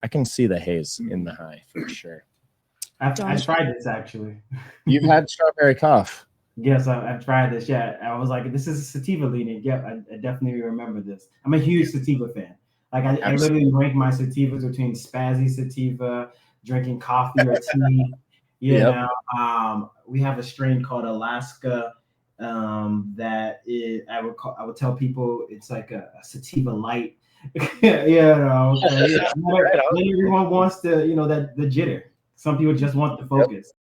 I can see the haze in the high for sure. I tried this actually. You've had strawberry cough. Yes, I've tried this. Yeah, I was like, this is a sativa leading. Yeah, I definitely remember this. I'm a huge sativa fan. Like I literally rank my sativas between spazzy sativa, drinking coffee or tea. You Yep. know, we have a strain called Alaska that is I would tell people it's like a sativa light. So yeah, Right on. not everyone wants to, that the jitter. Some people just want the Yep. focus.